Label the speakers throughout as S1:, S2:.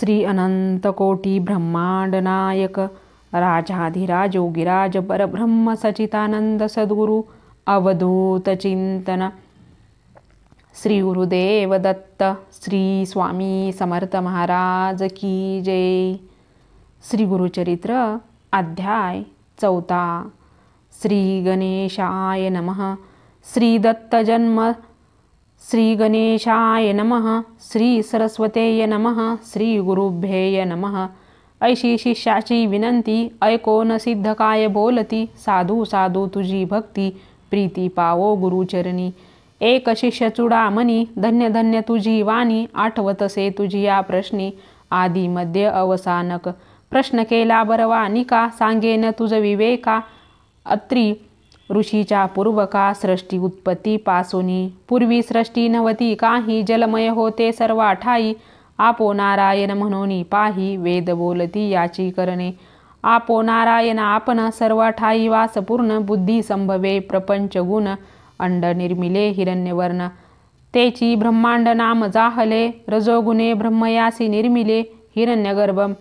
S1: श्री अनंत कोटी ब्रह्मांड नायक राजाधिराज योगीराज परब्रह्म सचितानंद सद्गुरु अवधूत चिंतन श्री गुरुदेव दत्त श्री स्वामी समर्थ महाराज की जय। श्री गुरुचरित्र अध्याय 4। श्री गणेशाय नमः। श्री दत्त जन्म श्री गणेशाय नमः। श्री सरस्वतेय नमः। श्री गुरुभ्ये नमः। ऐशी शिष्याची विनंती ऐकोन सिद्ध काय बोलती, साधू साधू तुझी भक्ती प्रीती पावो गुरुचरणी। एक शिष्य चुडामणी धन्य धन्य तुझी वाणी, आठवतसे तुझी या प्रश्नी आदि मध्य अवसानक। प्रश्न केला बरवानिका, सांगेन तुझ विवेका। अत्री ऋषीच्या पूर्वका सृष्टी उत्पत्ती पासोनी, पूर्वी सृष्टी नव्हती काही, जलमय होते सर्वा ठाई। आपो नारायण म्हणून पाही, वेद बोलती याची करणे। आपो नारायण आपण सर्व ठाई वास पूर्ण, बुद्धी संभवे प्रपंच गुण। अंड निर्मिले हिरण्यवर्ण, तेची ब्रह्मांड नाम जाहले। रजोगुणे ब्रह्मयासी निर्मिले, हिरण्यगर्भ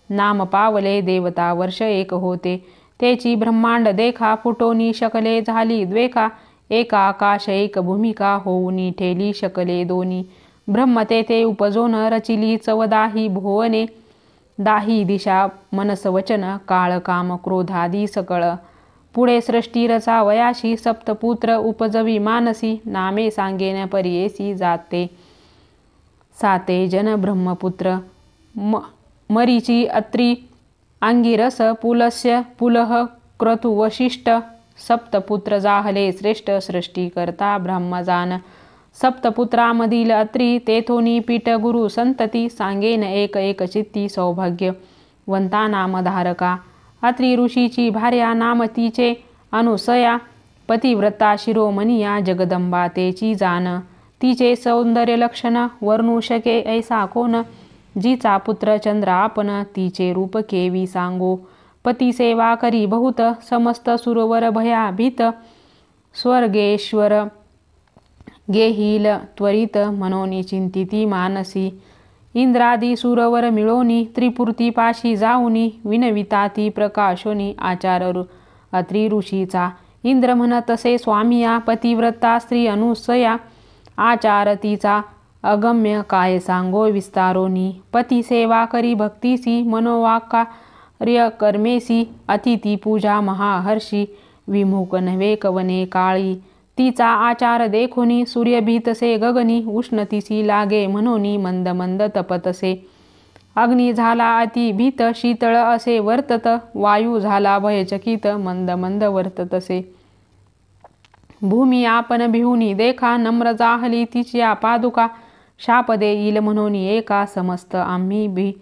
S1: नाम पावले। देवता वर्ष एक होते, तेची ब्रह्मांड देखा। फुटोनी शकले झाली द्वेका, एका आकाश एक भूमिका। होऊनी ठेली शकले दोनी, ब्रह्म तेथे उपजोन रचिली चवदाही भुवने। दाही दिशा मनस वचन, काळ काम क्रोधादी सकळ। पुढे सृष्टी रचावयाशी, सप्तपुत्र उपजवी मानसी। नामे सांगेन परियेसी जाते, साते जन ब्रह्मपुत्र। मरीची अत्री अंगिरस, पुलस्य पुलह क्रतु वशिष्ठ। सप्तपुत्र जाहले श्रेष्ठ, सृष्टी करता ब्रह्मजान। सप्तपुत्रामधील अत्री, तेथोनी पीठ गुरु संतती। सांगेन एक एक चित्ती सौभाग्यवंता नामधारका। अत्री ऋषीची भार्या नाम तिचे अनुसया, पतिव्रता शिरोमणिया। जगदंबा तेची जान, तिचे सौंदर्य लक्षण वर्णू शके ऐसा कोण। जिचा पुत्र चंद्र आपण, तिचे रूप केवी सांगो। पती सेवा करी बहुत, समस्त सुरवर भयाभीत। स्वर्गेश्वर गेहील त्वरित, मनोनी चिंतिती मानसी। इंद्रादी सुरवर मिळोनी, त्रिपुर्ती पाशी जाऊनी। विनविता ती प्रकाशोनी, आचार अत्री ऋषीचा। इंद्र म्हणतसे स्वामिया, पतिव्रता स्त्री अनुसया। आचार तिचा अगम्य, काय सांगो विस्तारोनी। पती सेवा करी भक्तीसी, मनोवाक्कार्य कर्मेसी। अतिथी पूजा महाहर्षी, विमुख नव्हे कवने काळी। तिचा आचार देखोनी, सूर्य भीतसे गगनी। उष्णतिसी लागे म्हणूनी, मंद मंद तपतसे। अग्नी झाला अति भीत, शीतळ असे वर्तत। वायू झाला भयचकित, मंद मंद वर्ततसे। भूमी आपण भिवूनी देखा, नम्र जाहली तिच्या पादुका। शाप देईल म्हणून एका, समस्त आम्ही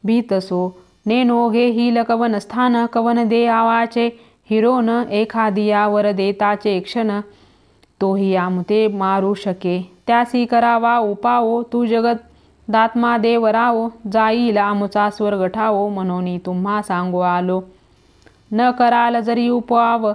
S1: भीतसो। नेनो घेईल कवन स्थान, कवन दे आवाचे हिरोन। एखादियावर देताचे क्षण, तोही आमते मारू शके। त्यासी करावा उपावो, तू जगदात्मा देवरावो। जाईल आमचा स्वर्ग ठावो, म्हणून तुम्हा सांगो आलो। न कराल जरी उपवाव,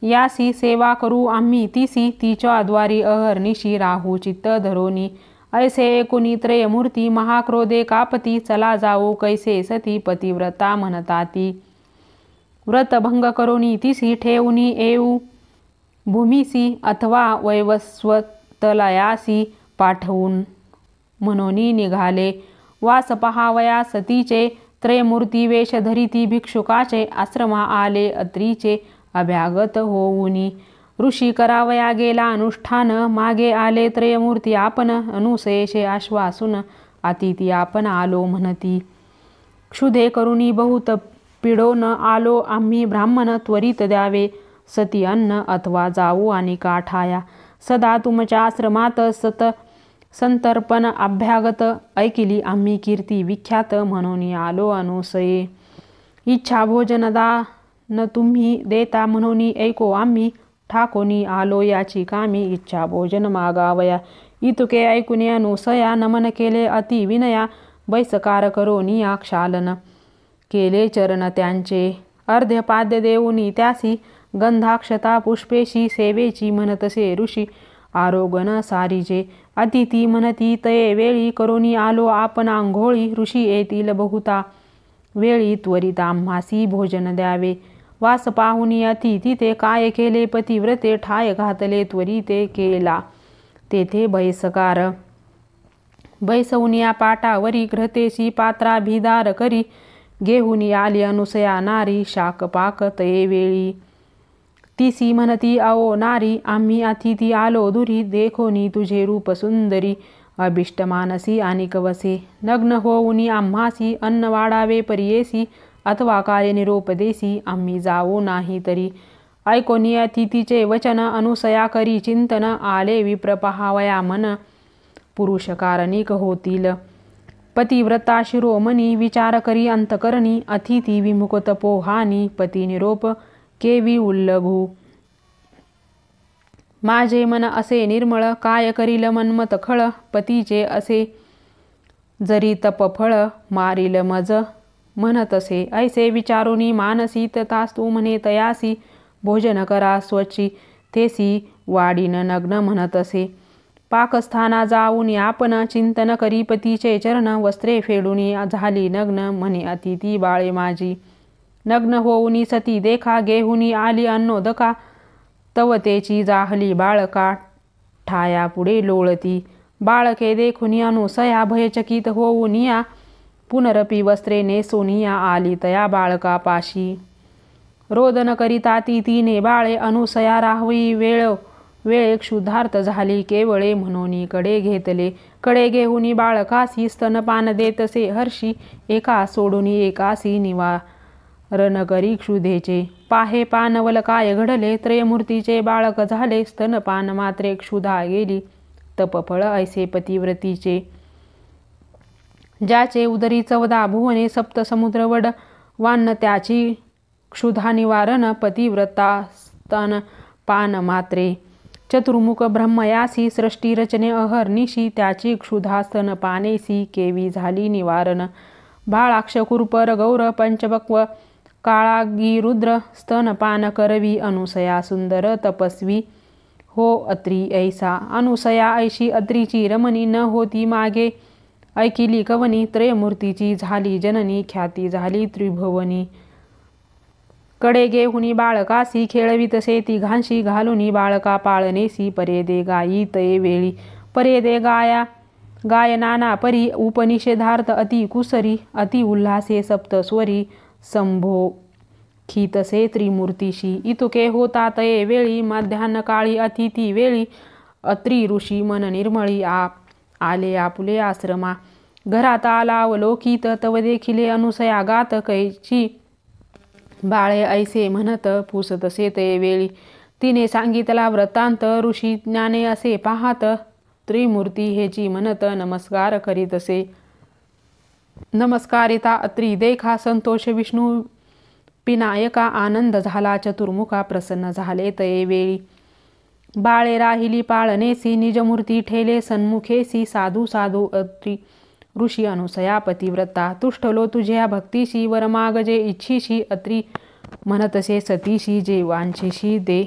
S1: यासी सेवा करू आम्ही तिसी। तिच्या द्वारी अहर्निशी राहू चित्त धरोनी। ऐसे एकुनी त्रयमूर्ती, महाक्रोधे कापती। चला जाऊ कैसे सती, पतिव्रता म्हणताती। व्रतभंग करोनी तिसी, ठेवूनी येऊ भूमीसी। अथवा वैवस्वतलयासी पाठवून, म्हणून निघाले। वास पहावया सतीचे, त्रयमूर्ती वेश धरिती भिक्षुकाचे। आश्रमा आले अत्रीचे, अभ्यागत होऊनी। ऋषी करावया गेला अनुष्ठान, मागे आले त्रयमूर्ती आपण। अनुसयेचे आश्वासून, अतिथी आपण आलो म्हणती। क्षुधे करुणी बहुत पिडोन आलो आम्ही ब्राह्मण। त्वरित द्यावे सती अन्न, अथवा जाऊ आणि काठाया। सदा तुमच्या आश्रमात संतर्पण अभ्यागत। ऐकिली आम्ही कीर्ती विख्यात, म्हणून आलो अनुसये। इच्छा भोजन दान तुम्ही देता, म्हणून ऐको आम्ही। ठाकोनी आलो याची कामी, इच्छा भोजन मागावया। इतुके ऐकुनी अनुसया, नमन केले अति विनया। बैसकार करोनी क्षालन केले चरण त्यांचे। अर्ध्यपाद्य देऊनी त्यासी, गंधाक्षता पुष्पेशी सेवेची म्हणतसे ऋषी। आरोगण सारीजे. अतिथी म्हणती तये वेळी करोनी आलो आपण आंघोळी. ऋषी येतील बहुता वेळी त्वरित आम्हासी भोजन द्यावे. वास पाहुनी अतिथी ते काय केले पतिव्रते. ठाय घातले त्वरिते केला तेथे बैसकार. बैसवनिया पाटावरी घृतेसी पात्राभिदार करी. घेऊनी आली अनुसया नारी शाक पाक तये वेळी. तिसी म्हणती आओ नारी आम्ही अतिथी आलो दुरी. देखोनी तुझे रूप सुंदरी अभिष्ट मानसी आणि कवसे. नग्न होऊनी आम्हासी अन्न वाढावे परियेसी. अथवा काय निरोप देसी आम्ही जाऊ नाही तरी. ऐकोनी अतिथीचे वचन अनुसया करी चिंतन. आले विप्र पहावया मन पुरुष कारणिक होतील. पतिव्रता शिरोमणी विचार करी अंतकरणी. अतिथी विमुख तपोहानी पती निरोप केवी उल्लघू. माझे मन असे निर्मळ काय करील मन्मत खळ. पतीचे असे जरी तपफळ मारील मज म्हणतसे. ऐसे विचारुनी मानसी तथास्तु म्हणे तयासी. भोजन करा स्वची तेसी वाढीन नग्न म्हणतसे. पाकस्थाना जाऊन आपण चिंतन करी पतीचे चरण. वस्त्रे फेडूनी झाली नग्न म्हणे अतिथी बाळे माझी. नग्न होऊनी सती देखा घेऊनी आली अन्नोदका. तवतेची जाहली बाळका ठाया पुढे लोळती. बाळके देखुनी अनुसया भयचकित होऊनिया. पुनरपी वस्त्रे नेसोनिया आली तया बाळका पाशी. रोदन करिता ती तिने बाळे अनुसया राहवी वेळ क्षुधार्थ झाली केवळे म्हणून कडे घेतले. कडे घेऊनी बाळकासी स्तनपान देतसे हर्षी. एका सोडूनी एकासी निवारण करी क्षुधेचे. पाहे पानवल काय घडले त्रयमूर्तीचे बाळक झाले. स्तनपान मात्रे क्षुधा गेली तपफळ ऐसे पतिव्रतीचे. ज्याचे उदरी 14 भुवने सप्त समुद्र वड वान्न त्याची क्षुधा निवारण पतिव्रता स्तनपान मात्रे. चतुर्मुख ब्रह्मयासी सृष्टी रचने अहर्निशी. त्याची क्षुधा स्तनपानेसी केवी झाली निवारण. भाळाक्ष कुरपर गौर पंचबक्व काळागी रुद्र. स्तनपान करवी अनुसया सुंदर तपस्वी हो अत्री ऐसा. अनुसया ऐशी अत्रीची रमणी न होती मागे. ऐकिली कवनी त्रयमूर्तीची झाली जननी. ख्याती झाली त्रिभुवनी. कडे घेऊनी बाळकासी खेळवीतसे तिघांशी. घालुनी बाळका पाळणेसी परेदे गायी तये वेळी. परेदे गाय नाना परी उपनिषेधार्थ अति कुसरी. अति उल्हासे सप्तस्वरी संभोखीतसे त्रिमूर्तीशी. इतुके होता तये वेळी मध्यान्ह काळी अतिथी वेळी. अत्री ऋषी मन निर्मळी आले आपुले आश्रमा. घरात आला अवलोकित तव देखिले अनुसया गात. कैची बाळे ऐसे म्हणत पुसतसे तये वेळी. तिने सांगितला वृत्तांत ऋषी ज्ञाने असे पाहात. त्रिमूर्ती हेची म्हणत नमस्कार करीतसे. नमस्कारिता अत्री देखा संतोष विष्णू पिनायका. आनंद झाला चतुर्मुखा प्रसन्न झाले तये वेळी. बाळे राहिली पाळणेसी निजमूर्ती ठेले सन्मुखेसी. साधू साधू अत्री ऋषी अनुसया पतिव्रता. तुष्टलो तुझ्या भक्तीशी वरमागजे इच्छिशी. अत्री म्हणतसे सतीशी जे वांछिशी दे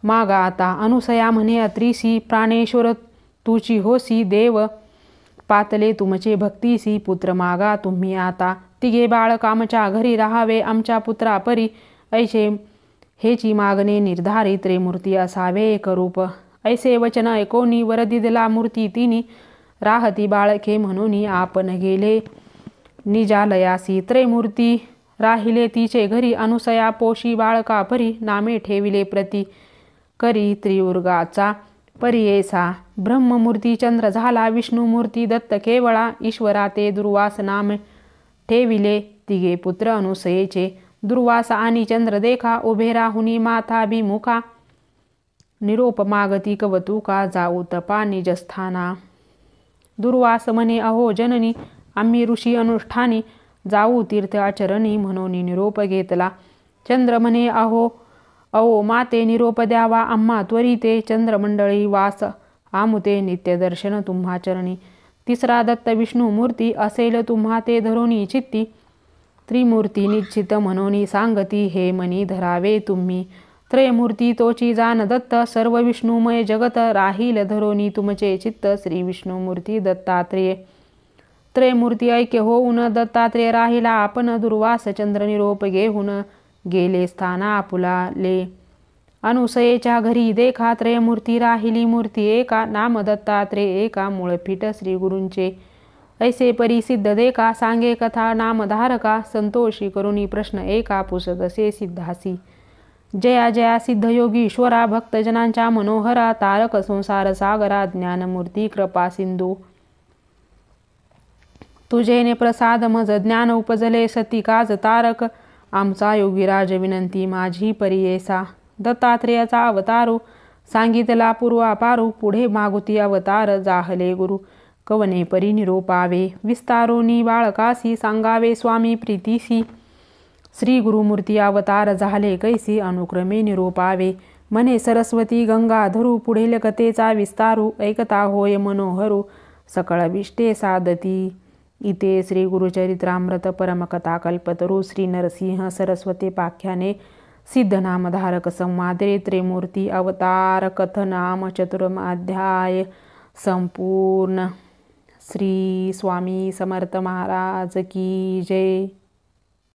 S1: मागा आता. अनुसया म्हणे अत्रीशी प्राणेश्वर तुची होसी देव. पातले तुमचे भक्तीसी पुत्र मागा तुम्ही आता. तिघे बाळक आमच्या घरी राहावे आमच्या पुत्रा परी. ऐसे हेची मागणे निर्धारी त्रिमूर्ती असावे एकरूप. ऐसे वचन ऐकोनी वर दिदला मूर्ती तिनी. राहती बाळके म्हणून आपण गेले निजालयासी. त्रयमूर्ती राहिले तिचे घरी. अनुसया पोशी बाळका परी. नामे ठेविले प्रति करी त्रियुर्गाचा परियेसा. ब्रह्ममूर्ती चंद्र झाला. विष्णुमूर्ती दत्त केवळा. ईश्वरा ते दुर्वास नाम ठेविले तिघे पुत्र अनुसयेचे. दुर्वास आणि चंद्र देखा उभे राहुनी माथाभिमुखा. निरोप मागती कवतुका जाऊ तपा निजस्थाना. दुर्वास म्हणे अहो जननी आम्ही ऋषी अनुष्ठानी. जाऊ तीर्थ आचरणी म्हणून निरोप घेतला. चंद्र म्हणे अहो माते निरोप द्यावा आम्हा त्वरिते. चंद्रमंडळी वास आमुते नित्यदर्शन तुम्हा चरणी. तिसरा दत्त विष्णुमूर्ती असेल तुम्हा ते धरोनी चित्ती. त्रिमूर्ती निश्चित म्हणून सांगती हे मनी धरावे तुम्ही. त्रयमूर्ती तोची जान दत्त, सर्व विष्णुमय जगत, राहील धरोनी तुमचे चित्त, श्री विष्णुमूर्ती दत्तात्रेय. त्रयमूर्ती ऐक्य होऊन दत्तात्रेय राहिला आपण, दुर्वास चंद्र निरोप घेऊन गेले स्थाना आपुलाले. अनुसयेच्या घरी देखा, त्रयमूर्ती राहिली मूर्ती एका, नाम दत्तात्रेय एका, मूळपीठ श्री गुरूंचे. ऐसे परिसिद्ध देखा, सांगे कथा नामधारका, संतोषी करुणी प्रश्न एका, पुसदसे सिद्धासी. जया जया सिद्धयोगी ईश्वरा, भक्तजनांच्या मनोहरा, तारक संसार सागरा, ज्ञानमूर्ती कृपा सिंधू. तुझेने प्रसाद मज ज्ञान उपजले, सती काज तारक, आमचा योगीराज विनंती माझी परियेसा. दत्तात्रेयाचा अवतारू, सांगितला पूर्वापारू, पुढे मागुती अवतार, जाहले गुरु कवने परी निरोपावे. विस्तारोनी बाळकासी, सांगावे स्वामी प्रीतीसी. श्री गुरुमूर्ती अवतार झाले कैसी, अनुक्रमे निरोपावे. म्हणे सरस्वती गंगाधरू, पुढील कथेचा विस्तारू, ऐकता होय मनोहरू, सकळ विष्टे साधती. इथे श्री गुरुचरित्रामृत परमकथा कल्पतरू, श्री नरसिंह सरस्वती पाख्याने सिद्धनामधारक संवादे, त्रयमूर्ती अवतार कथनाम चतुर्माध्याय संपूर्ण. श्री स्वामी समर्थ महाराज की जय.